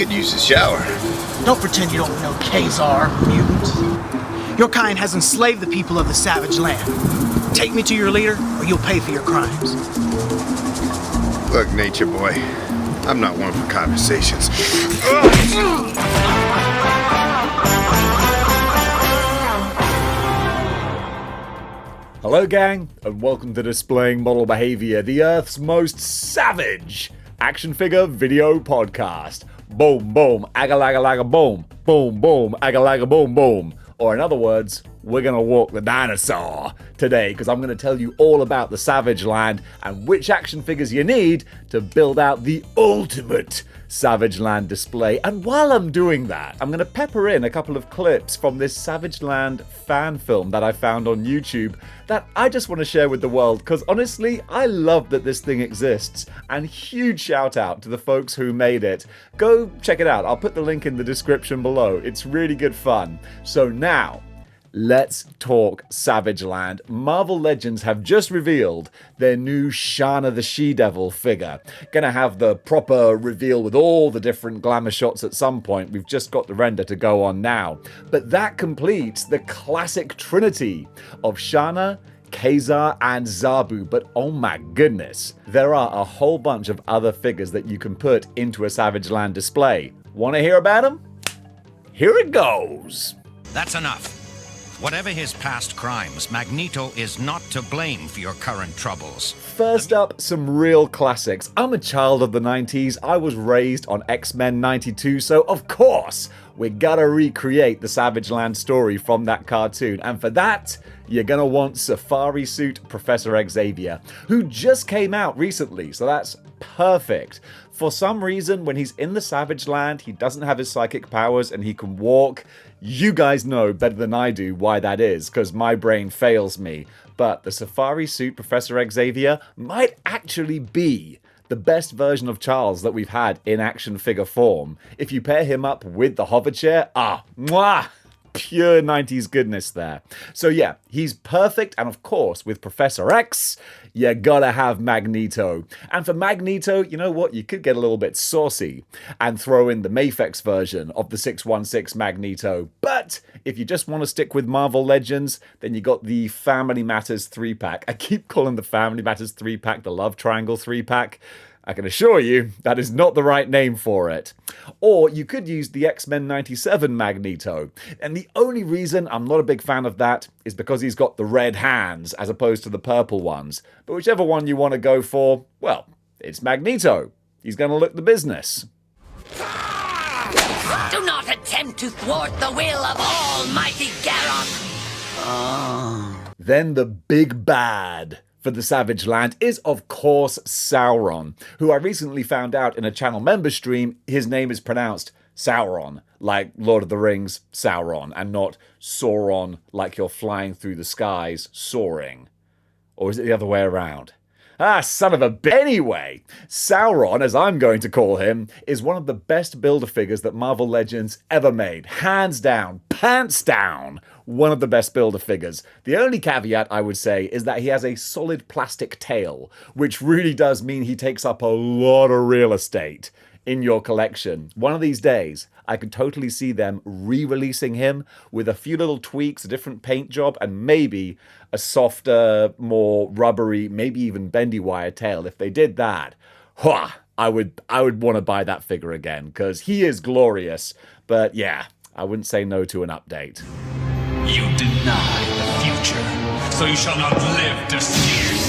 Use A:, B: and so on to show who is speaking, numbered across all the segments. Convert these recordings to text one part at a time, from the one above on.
A: could use a shower.
B: Don't pretend you don't know Kazar, mutant. Your kind has enslaved the people of the savage land. Take me to your leader, or you'll pay for your crimes.
A: Look, Nature Boy, I'm not one for conversations.
C: Hello gang, and welcome to Displaying-Model-Behaviour, the Earth's most savage action figure video podcast. Boom, boom, aga-laga-laga, boom, boom, boom, aga-laga, boom, boom. Or in other words, we're gonna walk the dinosaur today, because I'm gonna tell you all about the Savage Land and which action figures you need to build out the ultimate Savage Land display. And while I'm doing that, I'm gonna pepper in a couple of clips from this Savage Land fan film that I found on YouTube that I just want to share with the world, because honestly, I love that this thing exists. And huge shout out to the folks who made it. Go check it out. I'll put the link in the description below. It's really good fun. So now, let's talk Savage Land. Marvel Legends have just revealed their new Shanna the She-Devil figure. Gonna have the proper reveal with all the different glamour shots at some point. We've just got the render to go on now. But that completes the classic trinity of Shanna, Kazar, and Zabu. But oh my goodness, there are a whole bunch of other figures that you can put into a Savage Land display. Want to hear about them? Here it goes.
D: That's enough. Whatever his past crimes, Magneto is not to blame for your current troubles.
C: First up, some real classics. I'm a child of the 90s. I was raised on X-Men 92, so of course, we gotta recreate the Savage Land story from that cartoon. And for that, you're gonna want Safari Suit Professor Xavier, who just came out recently, so that's perfect. For some reason, when he's in the Savage Land, he doesn't have his psychic powers and he can walk. You guys know better than I do why that is, because my brain fails me. But the Safari Suit Professor Xavier might actually be the best version of Charles that we've had in action figure form. If you pair him up with the hover chair, mwah! Pure 90s goodness there. So yeah, he's perfect, and of course, with Professor X, you gotta have Magneto. And for Magneto, you know what? You could get a little bit saucy and throw in the Mafex version of the 616 Magneto. But if you just want to stick with Marvel Legends, then you got the Family Matters 3-pack. I keep calling the Family Matters 3-pack the Love Triangle 3-pack. I can assure you that is not the right name for it. Or you could use the X-Men 97 Magneto. And the only reason I'm not a big fan of that is because he's got the red hands as opposed to the purple ones. But whichever one you want to go for, well, it's Magneto. He's going to look the business.
E: Do not attempt to thwart the will of Almighty Garon.
C: Then the big bad for the Savage Land is, of course, Sauron, who I recently found out in a channel member stream, his name is pronounced Sauron, like Lord of the Rings, Sauron, and not Sauron, like you're flying through the skies, soaring. Or is it the other way around? Son of a bitch. Anyway, Sauron, as I'm going to call him, is one of the best Build-A-Figures that Marvel Legends ever made. Hands down, pants down, one of the best Build-A-Figures. The only caveat, I would say, is that he has a solid plastic tail, which really does mean he takes up a lot of real estate in your collection. One of these days, I could totally see them re-releasing him with a few little tweaks, a different paint job, and maybe a softer, more rubbery, maybe even bendy wire tail. If they did that, I would want to buy that figure again, because he is glorious. But yeah, I wouldn't say no to an update.
F: You deny the future, so you shall not live to see it.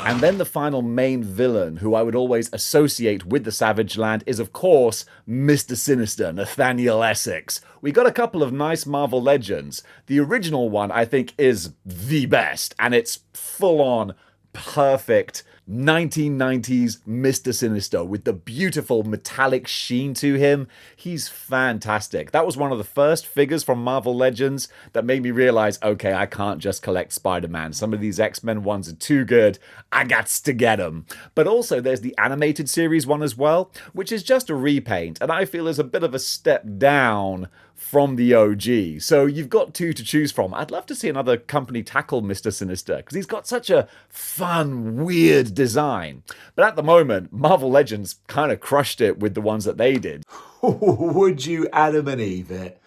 C: And then the final main villain, who I would always associate with the Savage Land, is of course Mr. Sinister, Nathaniel Essex. We got a couple of nice Marvel Legends. The original one, I think, is the best, and it's full-on perfect 1990s Mr. Sinister with the beautiful metallic sheen to him. He's fantastic. That was one of the first figures from Marvel Legends that made me realize, okay, I can't just collect Spider-Man. Some of these X-Men ones are too good. I gots to get them. But also there's the animated series one as well, which is just a repaint, and I feel is a bit of a step down from the OG. So you've got two to choose from. I'd love to see another company tackle Mr. Sinister, because he's got such a fun, weird design. But at the moment, Marvel Legends kind of crushed it with the ones that they did.
G: Would you Adam and Eve it?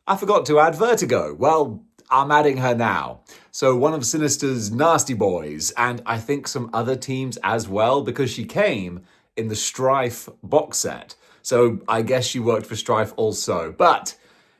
G: I forgot to add Vertigo. Well, I'm adding her now. So one of Sinister's nasty boys, and I think some other teams as well, because she came in the Strife box set. So I guess she worked for Strife also. But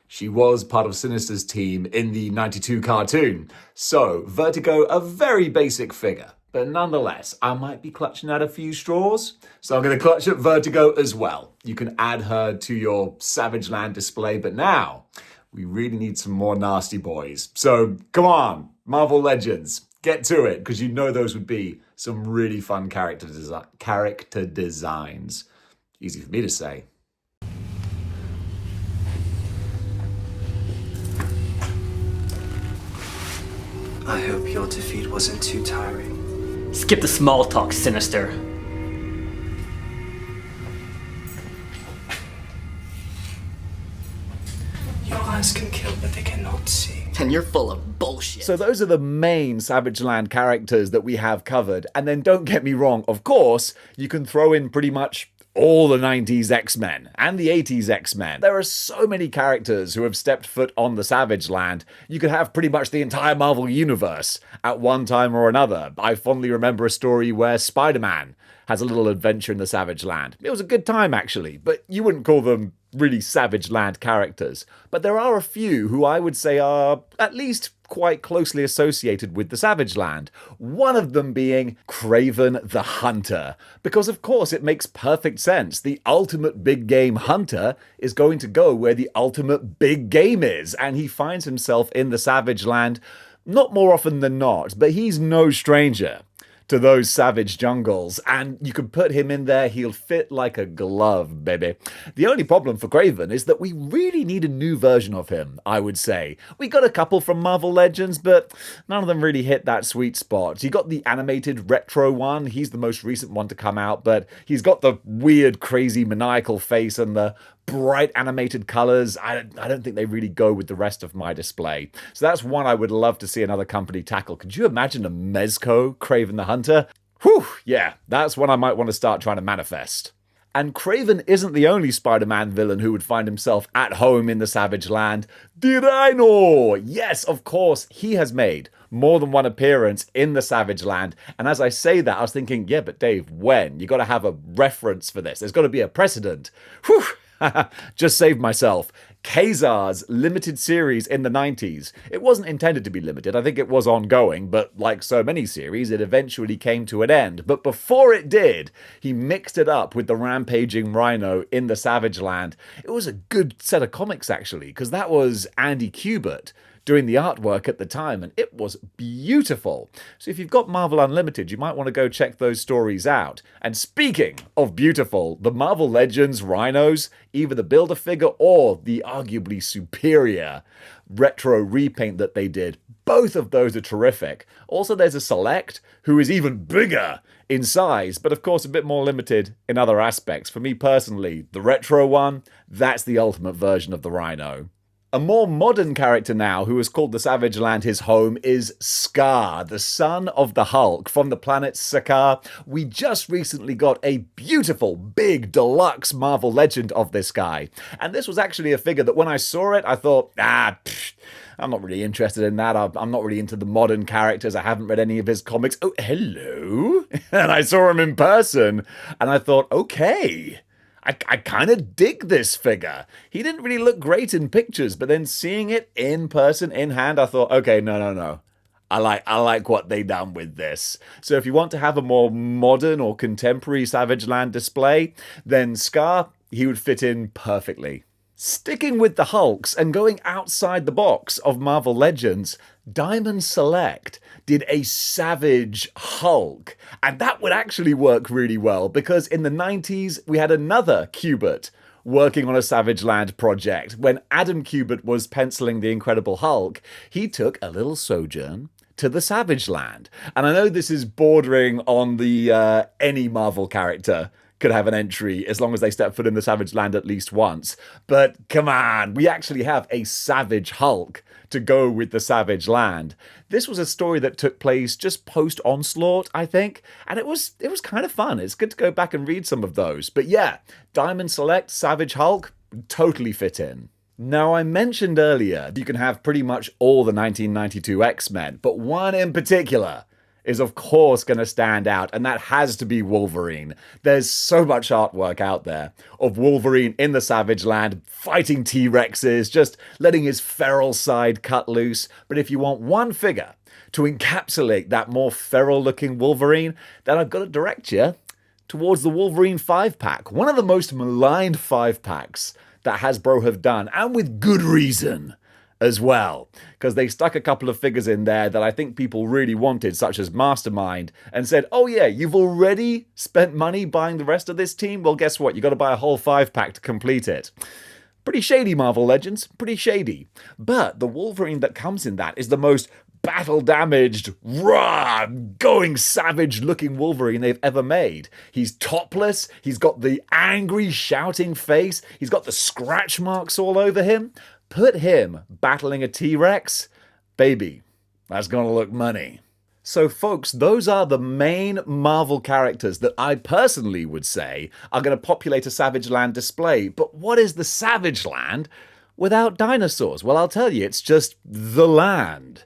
G: she was part of Sinister's team in the 92 cartoon. So Vertigo, a very basic figure. But nonetheless, I might be clutching at a few straws. So I'm going to clutch at Vertigo as well. You can add her to your Savage Land display. But now, we really need some more nasty boys. So come on, Marvel Legends, get to it, because you know those would be some really fun character designs. Easy for me to say.
H: I hope your defeat wasn't too tiring.
I: Skip the small talk, Sinister.
H: Your eyes can kill, but they cannot see.
I: And you're full of bullshit.
C: So those are the main Savage Land characters that we have covered. And then don't get me wrong, of course, you can throw in pretty much all the 90s X-Men and the 80s X-Men. There are so many characters who have stepped foot on the Savage Land. You could have pretty much the entire Marvel Universe at one time or another. I fondly remember a story where Spider-Man has a little adventure in the Savage Land. It was a good time, actually, but you wouldn't call them really Savage Land characters. But there are a few who I would say are at least quite closely associated with the Savage Land. One of them being Kraven the Hunter. Because of course it makes perfect sense. The ultimate big game hunter is going to go where the ultimate big game is. And he finds himself in the Savage Land not more often than not, but he's no stranger to those savage jungles, and you can put him in there, he'll fit like a glove, baby. The only problem for Kraven is that we really need a new version of him, I would say. We got a couple from Marvel Legends, but none of them really hit that sweet spot. You got the animated retro one, he's the most recent one to come out, but he's got the weird, crazy, maniacal face and the bright animated colors. I don't think they really go with the rest of my display. So that's one I would love to see another company tackle. Could you imagine a Mezco Kraven the Hunter? Whew, yeah, that's one I might want to start trying to manifest. And Kraven isn't the only Spider-Man villain who would find himself at home in the Savage Land. Dino! Yes, of course, he has made more than one appearance in the Savage Land. And as I say that, I was thinking, yeah, but Dave, when? You got to have a reference for this. There's got to be a precedent. Whew! Just saved myself. Kazar's limited series in the 90s. It wasn't intended to be limited. I think it was ongoing, but like so many series, it eventually came to an end. But before it did, he mixed it up with the rampaging rhino in the Savage Land. It was a good set of comics, actually, because that was Andy Kubert doing the artwork at the time, and it was beautiful. So if you've got Marvel Unlimited, you might want to go check those stories out. And speaking of beautiful, the Marvel Legends Rhinos, either the Build-A-Figure or the arguably superior retro repaint that they did, both of those are terrific. Also, there's a Select, who is even bigger in size, but of course a bit more limited in other aspects. For me personally, the retro one, that's the ultimate version of the Rhino. A more modern character now who has called the Savage Land his home is Scar, the son of the Hulk from the planet Sakaar. We just recently got a beautiful, big, deluxe Marvel Legend of this guy. And this was actually a figure that when I saw it, I thought, I'm not really interested in that. I'm not really into the modern characters. I haven't read any of his comics. Oh, hello. And I saw him in person and I thought, okay. I kind of dig this figure. He didn't really look great in pictures, but then seeing it in person, in hand, I thought, okay, no. I like what they done with this. So if you want to have a more modern or contemporary Savage Land display, then Scar, he would fit in perfectly. Sticking with the Hulks and going outside the box of Marvel Legends, Diamond Select did a Savage Hulk. And that would actually work really well because in the 90s we had another Kubert working on a Savage Land project. When Adam Kubert was penciling The Incredible Hulk, he took a little sojourn to the Savage Land. And I know this is bordering on the any Marvel character could have an entry as long as they step foot in the Savage Land at least once. But come on, we actually have a Savage Hulk to go with the Savage Land. This was a story that took place just post-Onslaught, I think, and it was kind of fun. It's good to go back and read some of those. But yeah, Diamond Select Savage Hulk totally fit in. Now, I mentioned earlier you can have pretty much all the 1992 X-Men, but one in particular is of course going to stand out, and that has to be Wolverine. There's so much artwork out there of Wolverine in the Savage Land, fighting T-Rexes, just letting his feral side cut loose. But if you want one figure to encapsulate that more feral-looking Wolverine, then I've got to direct you towards the Wolverine 5-pack, one of the most maligned 5-packs that Hasbro have done, and with good reason as well, because they stuck a couple of figures in there that I think people really wanted, such as Mastermind, and said, oh yeah, you've already spent money buying the rest of this team? Well, guess what? You got to buy a whole 5-pack to complete it. Pretty shady, Marvel Legends. Pretty shady. But the Wolverine that comes in that is the most battle-damaged, raw, going savage-looking Wolverine they've ever made. He's topless. He's got the angry, shouting face. He's got the scratch marks all over him. Put him battling a T-Rex, baby, that's gonna look money. So folks, those are the main Marvel characters that I personally would say are gonna populate a Savage Land display. But what is the Savage Land without dinosaurs? Well, I'll tell you, it's just the land.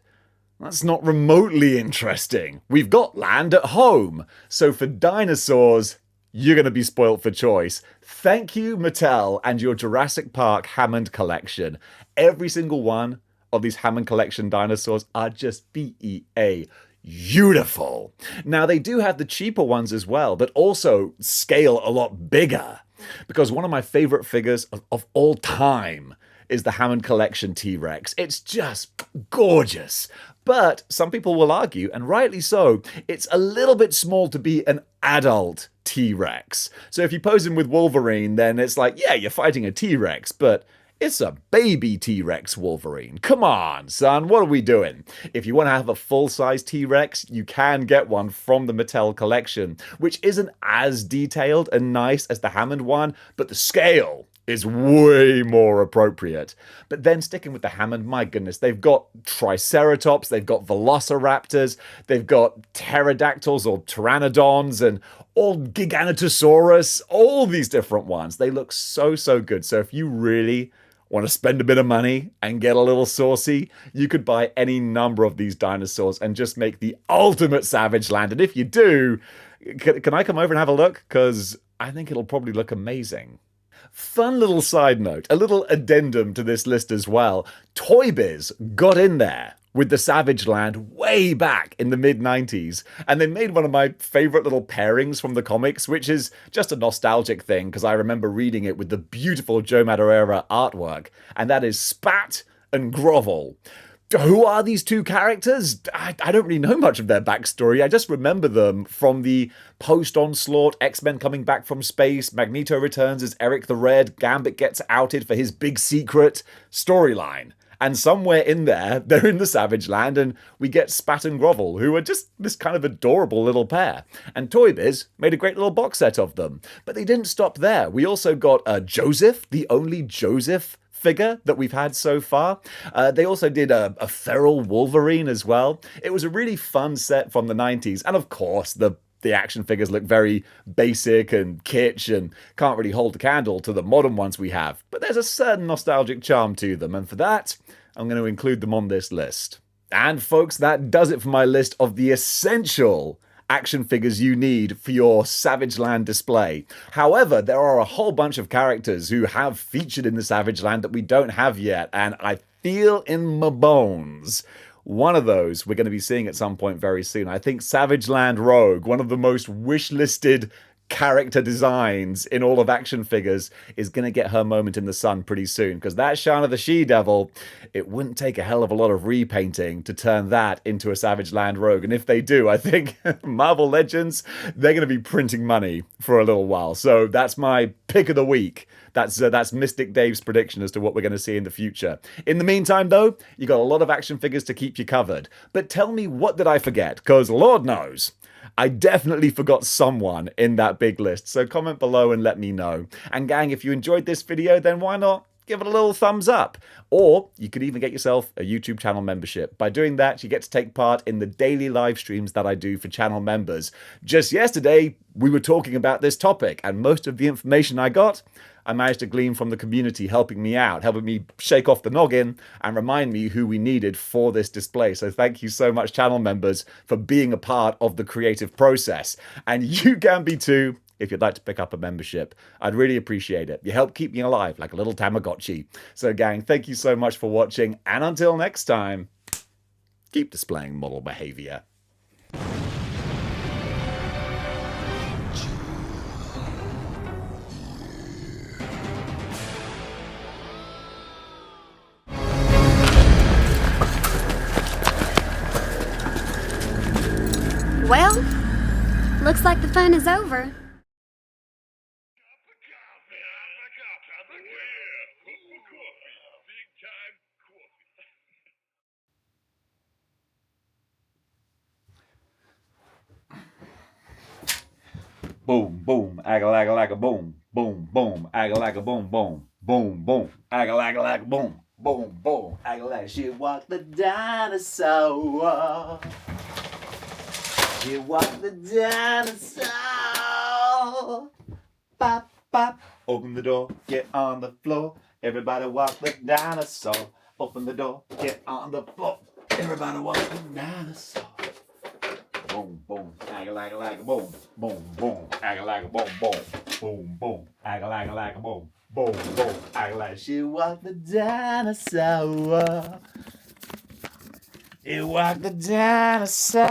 C: That's not remotely interesting. We've got land at home. So for dinosaurs, you're going to be spoilt for choice. Thank you, Mattel, and your Jurassic Park Hammond collection. Every single one of these Hammond collection dinosaurs are just BEA beautiful. Now, they do have the cheaper ones as well that also scale a lot bigger, because one of my favorite figures of all time is the Hammond Collection T-Rex. It's just gorgeous. But some people will argue, and rightly so, it's a little bit small to be an adult T-Rex. So if you pose him with Wolverine, then it's like, yeah, you're fighting a T-Rex, but it's a baby T-Rex Wolverine. Come on, son, what are we doing? If you want to have a full-size T-Rex, you can get one from the Mattel collection, which isn't as detailed and nice as the Hammond one, but the scale is way more appropriate. But then sticking with the Hammond, my goodness, they've got Triceratops, they've got Velociraptors, they've got Pterodactyls or Pteranodons, and all Giganotosaurus, all these different ones. They look so, so good. So if you really want to spend a bit of money and get a little saucy, you could buy any number of these dinosaurs and just make the ultimate Savage Land. And if you do, can I come over and have a look? Because I think it'll probably look amazing. Fun little side note, a little addendum to this list as well. Toy Biz got in there with the Savage Land way back in the mid-90s, and they made one of my favorite little pairings from the comics, which is just a nostalgic thing because I remember reading it with the beautiful Joe Madureira artwork, and that is Spat and Grovel. Who are these two characters? I don't really know much of their backstory. I just remember them from the post-Onslaught, X-Men coming back from space, Magneto returns as Eric the Red, Gambit gets outed for his big secret storyline. And somewhere in there, they're in the Savage Land, and we get Spat and Grovel, who are just this kind of adorable little pair. And Toy Biz made a great little box set of them. But they didn't stop there. We also got Joseph, the only Joseph figure that we've had so far. They also did a feral Wolverine as well. It was a really fun set from the 90s. And of course, the action figures look very basic and kitsch and can't really hold a candle to the modern ones we have. But there's a certain nostalgic charm to them. And for that, I'm going to include them on this list. And folks, that does it for my list of the essential action figures you need for your Savage Land display. However, there are a whole bunch of characters who have featured in the Savage Land that we don't have yet, and I feel in my bones one of those we're going to be seeing at some point very soon. I think Savage Land Rogue, one of the most wish-listed character designs in all of action figures, is going to get her moment in the sun pretty soon, because that Shanna the She-Devil, it wouldn't take a hell of a lot of repainting to turn that into a Savage Land Rogue. And if they do, I think Marvel Legends, they're going to be printing money for a little while. So that's my pick of the week. That's Mystic Dave's prediction as to what we're going to see in the future. In the meantime, though, you got a lot of action figures to keep you covered. But tell me, what did I forget? Because Lord knows, I definitely forgot someone in that big list, so comment below and let me know. And gang, if you enjoyed this video, then why not give it a little thumbs up? Or you could even get yourself a YouTube channel membership. By doing that, you get to take part in the daily live streams that I do for channel members. Just yesterday, we were talking about this topic, and most of the information I got, I managed to glean from the community helping me out, helping me shake off the noggin and remind me who we needed for this display. So thank you so much, channel members, for being a part of the creative process. And you can be too, if you'd like to pick up a membership. I'd really appreciate it. You help keep me alive like a little Tamagotchi. So gang, thank you so much for watching, and until next time, keep displaying model behavior.
J: Well, looks like the fun is over.
C: Boom, boom, agga-lagga-lagga, boom, boom, boom, agga-lagga, boom, boom, boom, boom, agga-lagga-lagga, boom, boom, boom, agga-lagga. She walked the dinosaur. She walked the dinosaur. Pop, pop, open the door, get on the floor. Everybody walk the dinosaur. Open the door, get on the floor. Everybody walk the dinosaur. Boom, boom, agga-lagga-lagga, boom, boom, boom, agga-lagga, boom, boom, boom, boom, agga-lagga-lagga, boom, boom, boom, agga-lagga. She walked the dinosaur. She walked the dinosaur.